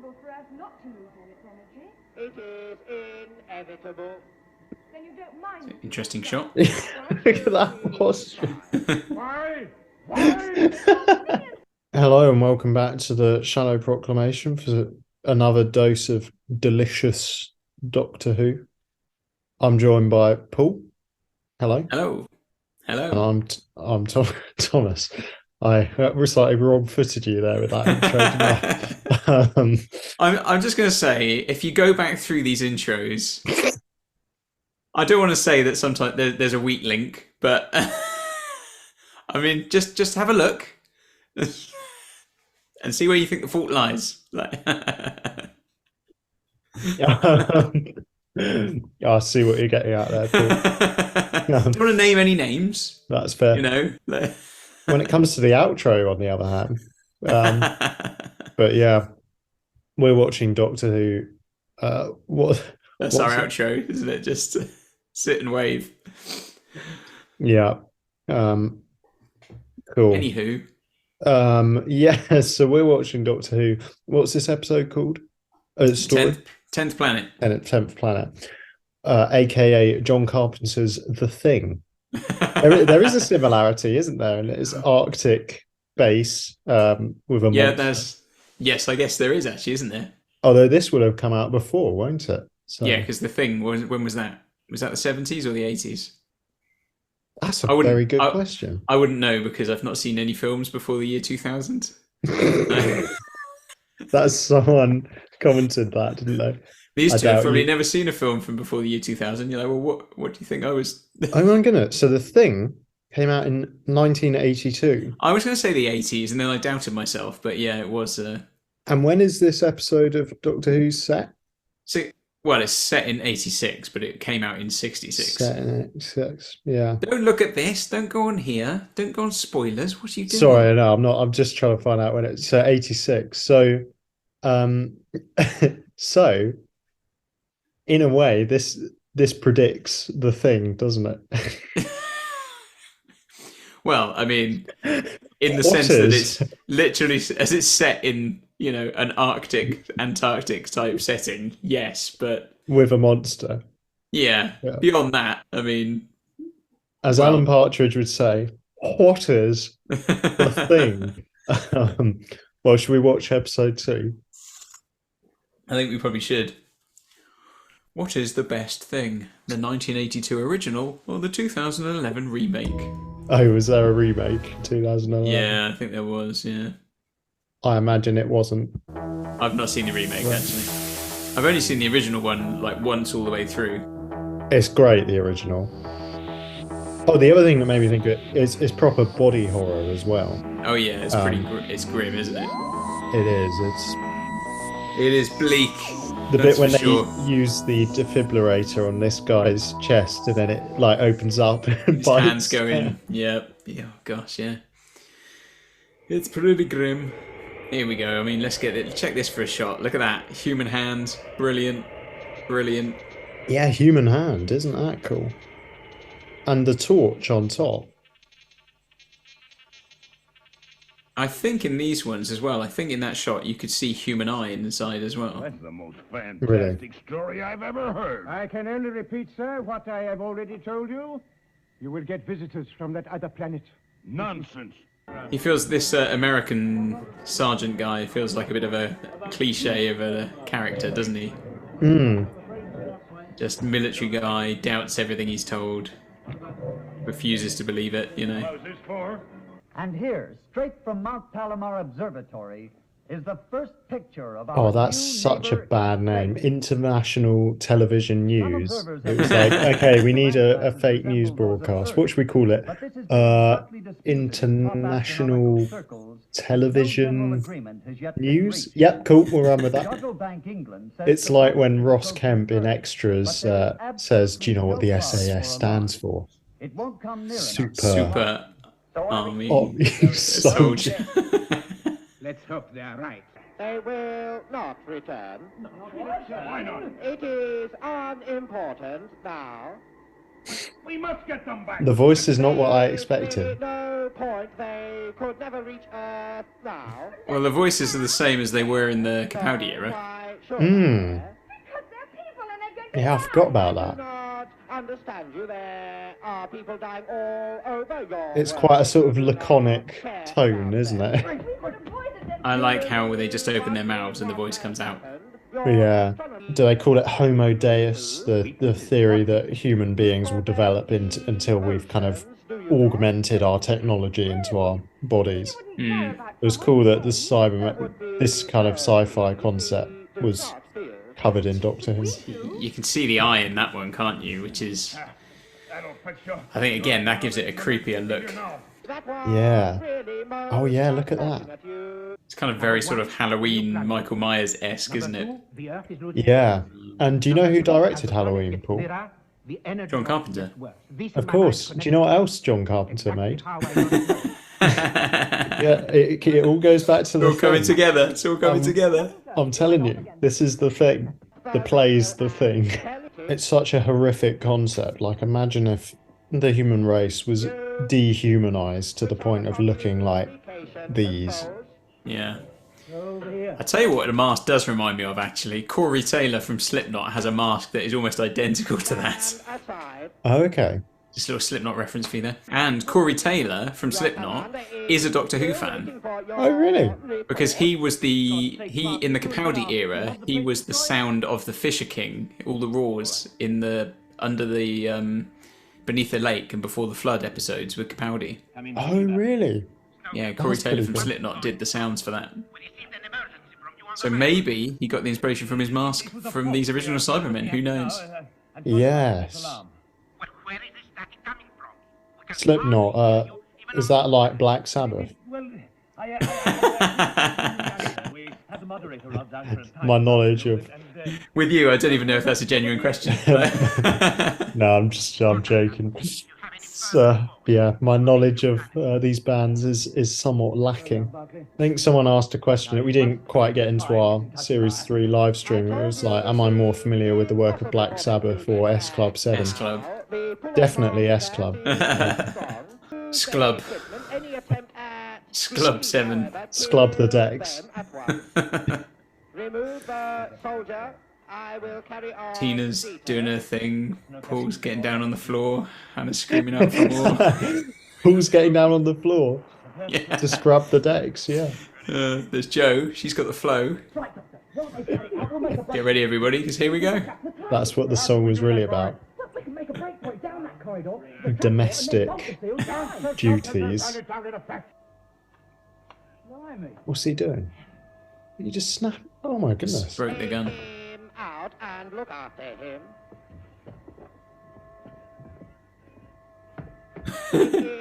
impossible for Earth not to lose all its energy. It is inevitable. Then you don't mind. Interesting shot. Look at that posture. Why? Why? Hello and welcome back to the Shallow Proclamation for another dose of delicious Doctor Who. I'm joined by Paul. Hello. Hello. Hello. And I'm Thomas. I slightly wrong-footed you there with that intro. I'm just going to say, if you go back through these intros, I don't want to say that sometimes there's a weak link, but I mean, just have a look and see where you think the fault lies. I see what you're getting at there, Paul. Don't want to name any names. That's fair. You know. When it comes to the outro, on the other hand, but yeah, we're watching Doctor Who. That's our outro, isn't it? Just sit and wave. Yeah. Cool. Anywho. Yeah. So we're watching Doctor Who. What's this episode called? Story. 10th Planet. 10th Planet. AKA John Carpenter's The Thing. There is a similarity, isn't there? And it's Arctic base with a monster. Yes, I guess there is actually, isn't there? Although this would have come out before, won't it? So, yeah, because The Thing, when was that? Was that the 70s or the 80s? That's a very good question. I wouldn't know because I've not seen any films before the year 2000. That's someone commented that, didn't they? These two have probably never seen a film from before the year 2000. You're like, well, what do you think I was? Oh my goodness. So The Thing came out in 1982. I was going to say the 80s, and then I doubted myself. But yeah, it was. And when is this episode of Doctor Who set? Well, it's set in 86, but it came out in 66. Set in 86, yeah. Don't look at this. Don't go on here. Don't go on spoilers. What are you doing? Sorry, no, I'm not. I'm just trying to find out when it's 86. So, so in a way, this predicts The Thing, doesn't it? Well, I mean, in the sense that it's literally, as it's set in, you know, an Antarctic type setting, yes, but with a monster. Yeah. Beyond that, I mean, as Alan Partridge would say, what is The Thing? Well, should we watch episode 2? I think we probably should. What is the best thing? The 1982 original or the 2011 remake? Oh, was there a remake in 2011? Yeah, I think there was, yeah. I imagine it wasn't. I've not seen the remake, actually. I've only seen the original one, like, once all the way through. It's great, the original. Oh, the other thing that made me think of it is proper body horror as well. Oh, yeah, it's it's grim, isn't it? It is. It is bleak. The bit when they use the defibrillator on this guy's chest and then it like opens up and his hands go in. Yeah. Oh gosh, yeah. It's pretty grim. Here we go. I mean, let's get it. Check this for a shot. Look at that. Human hand. Brilliant. Brilliant. Yeah, human hand. Isn't that cool? And the torch on top. I think in these ones as well, I think in that shot you could see human eye inside as well. That's the most fantastic story I've ever heard. I can only repeat, sir, what I have already told you. You will get visitors from that other planet. Nonsense. He feels, this American sergeant guy feels like a bit of a cliche of a character, doesn't he? Just military guy, doubts everything he's told, refuses to believe it, you know. What was this for? And here, straight from Mount Palomar Observatory, is the first picture of our Oh, that's such a bad name. International Television News. It was like, okay, we need a fake news broadcast. What should we call it? International Television News? Yep, cool, we'll run with that. It's like when Ross Kemp in Extras says, do you know what the SAS stands for? Super Army Soldier. Let's hope they're right. They will not return. Why not? It is unimportant now. We must get them back. The voice is not what I expected. No point. They could never reach Earth now. Well, the voices are the same as they were in the Capaldi era. Because they're people and they're going to Yeah, I die. forgot about I do that. not understand you. There are people dying all over your It's world. quite a sort of laconic tone, isn't it? We could avoid them. I like how they just open their mouths and the voice comes out. Yeah. Do they call it Homo Deus, the theory that human beings will develop until we've kind of augmented our technology into our bodies? It was cool that this kind of sci-fi concept was covered in Doctor Who. You can see the eye in that one, can't you? Which is, I think, again, that gives it a creepier look. Yeah. Oh yeah, look at that. It's kind of very sort of Halloween, Michael Myers-esque, isn't it? Yeah. And do you know who directed Halloween, Paul? John Carpenter. Of course. Do you know what else John Carpenter made? Yeah, it all goes back to the It's all coming thing. together. It's all coming together. I'm telling you, this is the thing. The play's the thing. It's such a horrific concept. Like, imagine if the human race was dehumanized to the point of looking like these. Yeah. I tell you what, the mask does remind me of, actually. Corey Taylor from Slipknot has a mask that is almost identical to that. Oh, okay. Just a little Slipknot reference for you there. And Corey Taylor from Slipknot is a Doctor Who fan. Oh, really? Because he was in the Capaldi era, he was the sound of the Fisher King, all the roars under the Beneath the Lake and Before the Flood episodes with Capaldi. Oh, really? Yeah, Corey That's Taylor pretty from cool. Slipknot did the sounds for that. So maybe he got the inspiration from his mask from these original Cybermen, who knows? Yes. Slipknot, is that like Black Sabbath? My knowledge of... With you, I don't even know if that's a genuine question. No, I'm joking. Yeah, my knowledge of these bands is somewhat lacking. I think someone asked a question that we didn't quite get into our Series 3 live stream. It was like, am I more familiar with the work of Black Sabbath or S Club 7? S Club. Definitely S Club. Sclub. Sclub 7. Sclub the decks. Remove the soldier. I will carry on. Tina's doing her thing. Paul's getting down on the floor. Hannah's screaming out for more. Who's getting down on the floor Yeah. to scrub the decks? Yeah. There's Jo. She's got the flow. Get ready, everybody, because here we go. That's what the song was really about. We can make a break for it down that corridor. Domestic duties. What's he doing? Did he just snap? Oh my goodness. Broke the gun. Him out and look after him.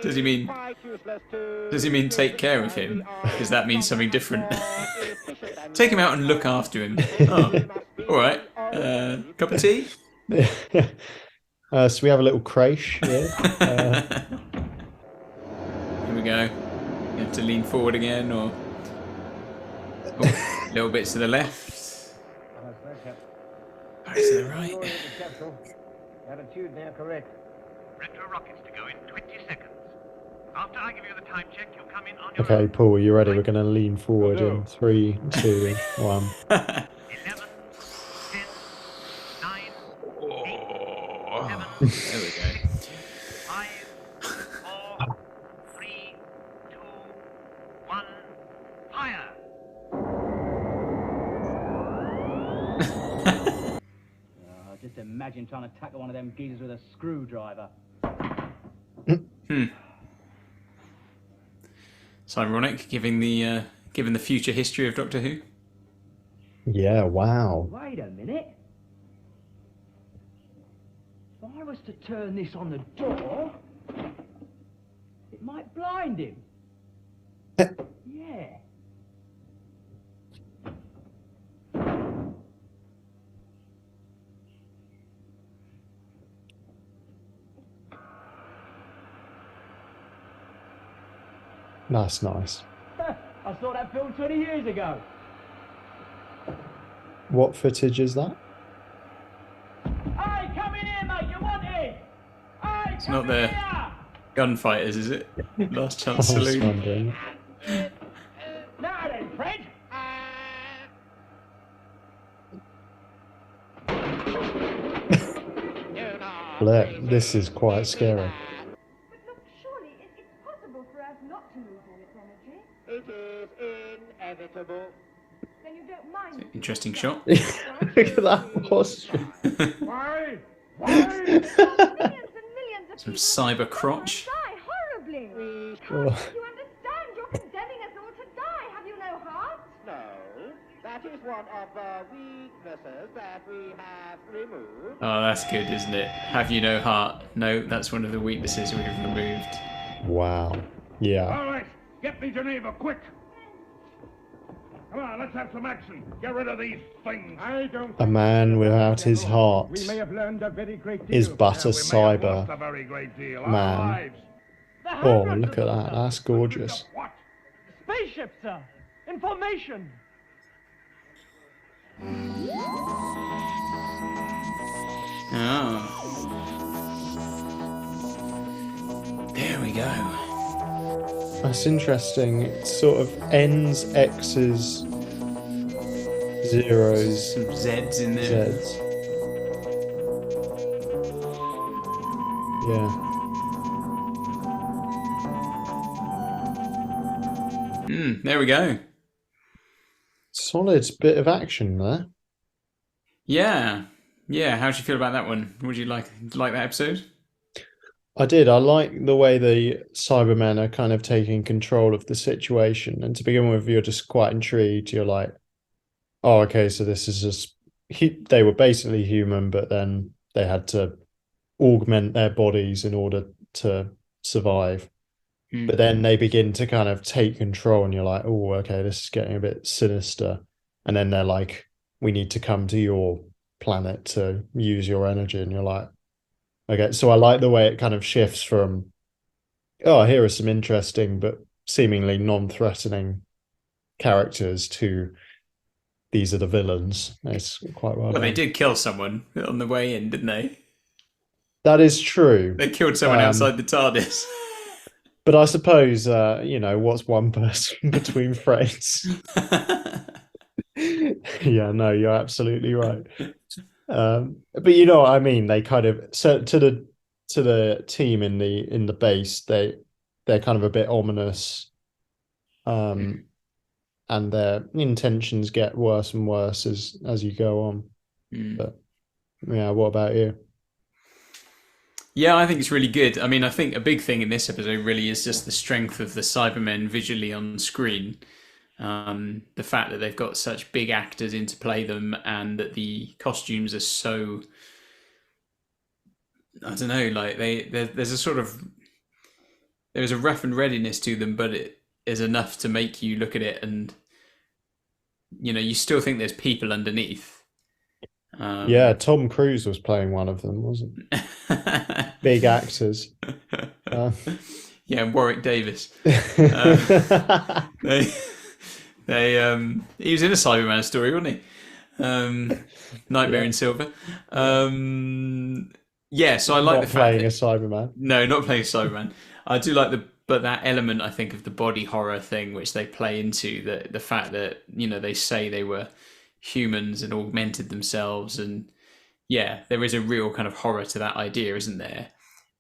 Does he mean? Quite useless to Does he mean take care of him? Because that means something different. Take him out and look after him. Oh, all right. Cup of tea. So we have a little crash here. Here we go. You have to lean forward again, or little bits to the left. Right to the right. Attitude now correct. Retro rockets to go in 20 seconds. After I give you the time check, you'll come in on your Okay, own. Paul, are you ready? We're going to lean forward in 3, 2, 1. 11, 10, 9, 8, 7, There we go. 5, 4, 3, 2, 1, fire! Just imagine trying to tackle one of them geezers with a screwdriver. It's ironic, given the future history of Doctor Who. Yeah, wow. Wait a minute. If I was to turn this on the door, it might blind him. Yeah. That's nice. I saw that film 20 years ago. What footage is that? Hey, come in here, mate. You want it? Hey, It's not the gunfighters, is it? Last I Chance was Saloon. wondering. Now then, Fred. This is quite scary. But look, surely it's possible for us not to lose all its energy. It is inevitable. Then you don't mind. Interesting shot. Look at that posture. Why? Millions and millions of Some people cyber crotch. die horribly. Oh. You understand? You're condemning us all to die. Have you no heart? No, that is one of the weaknesses that we have removed. Oh, that's good, isn't it? Have you no heart? No, that's one of the weaknesses we've removed. Wow. Yeah. All right, get me Geneva, quick. Come on, let's have some action. Get rid of these things. I don't. A man without his heart We may have learned a very great deal. is but a We may have lost a cyber very great deal. Our man. lives. Oh, look at that. That's gorgeous. What? Spaceship, sir. Information. Oh. There we go. That's interesting. It sort of ends X's, zeros, Some Z's in there. Z's. Yeah. There we go. Solid bit of action there. Yeah. Yeah, how did you feel about that one? Would you like that episode? I did. I like the way the Cybermen are kind of taking control of the situation. And to begin with, you're just quite intrigued. You're like, oh, okay, so this is just... They were basically human, but then they had to augment their bodies in order to survive. But then they begin to kind of take control and you're like, oh, okay, this is getting a bit sinister. And then they're like, we need to come to your planet to use your energy. And you're like, okay. So I like the way it kind of shifts from, oh, here are some interesting but seemingly non-threatening characters to these are the villains. It's quite well Well, done. they did kill someone on the way in, didn't they? That is true. They killed someone outside the TARDIS. But I suppose, what's one person between friends? Yeah, no, you're absolutely right. But you know what I mean. They kind of to the team in the base. They're kind of a bit ominous, and their intentions get worse and worse as you go on. But yeah, what about you? Yeah, I think it's really good. I mean, I think a big thing in this episode really is just the strength of the Cybermen visually on screen. The fact that they've got such big actors in to play them and that the costumes are so... I don't know, like there's a sort of... There's a rough and readiness to them, but it is enough to make you look at it and, you still think there's people underneath. Yeah, Tom Cruise was playing one of them, wasn't he? Big actors. Yeah, Warwick Davis. He was in a Cyberman story, wasn't he? Nightmare in Silver. Yeah, so I like the fact playing that, a Cyberman. No, not playing a Cyberman. I do like but that element, I think, of the body horror thing, which they play into, the fact that they say they were humans and augmented themselves, and yeah, there is a real kind of horror to that idea, isn't there?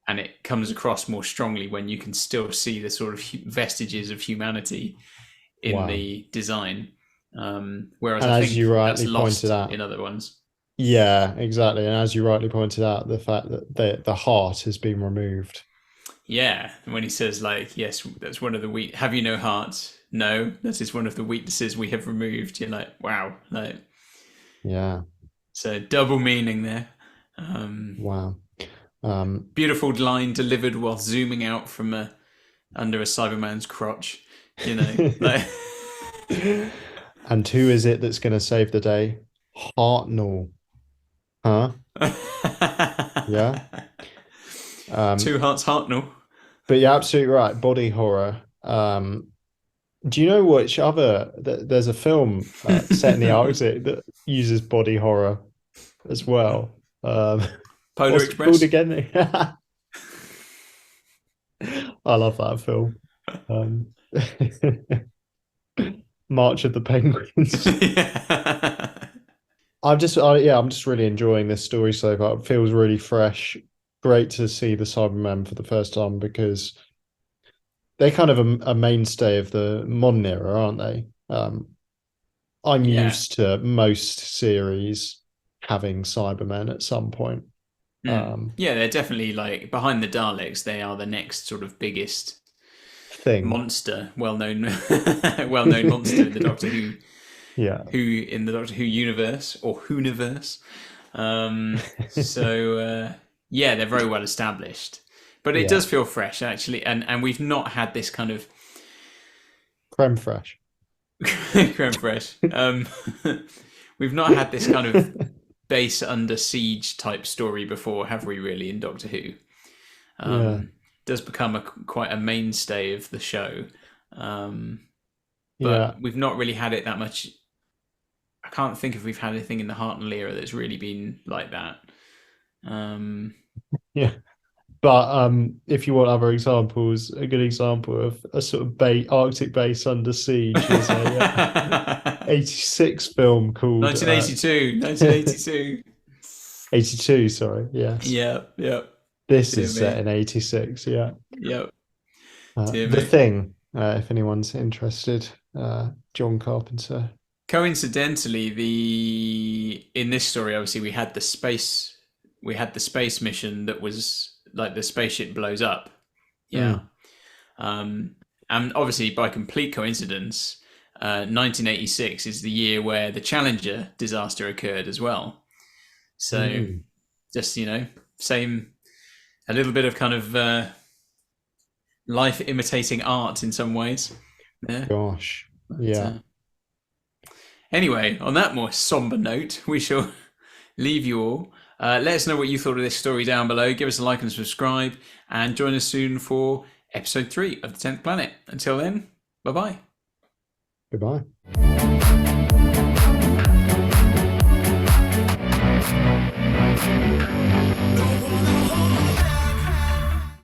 And it comes across more strongly when you can still see the sort of vestiges of humanity in the design, whereas I think that's lost in other ones. Yeah, exactly. And as you rightly pointed out, the fact that the heart has been removed. Yeah, when he says, like, yes, that's one of the have you no heart? No, that is one of the weaknesses we have removed. You're like, wow, like, yeah. So double meaning there. Wow. Beautiful line delivered while zooming out from under a Cyberman's crotch. Like. And who is it that's going to save the day? Hartnell. Huh? Yeah. Two Hearts Hartnell. But you're absolutely right. Body horror. Do you know which other... There's a film set in the Arctic that uses body horror as well. Polar Express? Again? I love that film. March of the Penguins. I'm just really enjoying this story so far. It feels really fresh. Great to see the Cybermen for the first time because they're kind of a mainstay of the modern era, aren't they? I'm used to most series having Cybermen at some point. They're definitely like behind the Daleks. They are the next sort of biggest thing, monster, well-known monster in the Doctor Who. Yeah. Who in the Doctor Who universe or Whoniverse. They're very well established. But it does feel fresh actually, and we've not had this kind of creme fraiche. Creme fraiche. We've not had this kind of base under siege type story before, have we? Really, in Doctor Who, it does become quite a mainstay of the show, but we've not really had it that much. I can't think if we've had anything in the Hartnell era that's really been like that. But if you want other examples, a good example of a sort of Arctic base under siege is a 86 film called 1982. 82, sorry, yes. Yeah. This is set in 86, yeah. Yep. The Thing, if anyone's interested, John Carpenter. Coincidentally, in this story, obviously, we had the space mission that was like the spaceship blows up. Yeah. And obviously, by complete coincidence, 1986 is the year where the Challenger disaster occurred as well. So, just, same, a little bit of kind of life imitating art in some ways. Yeah. Gosh. Yeah. Anyway, on that more somber note, we shall leave you all. Let us know what you thought of this story down below. Give us a like and subscribe, and join us soon for episode 3 of The 10th Planet. Until then, bye-bye. Goodbye.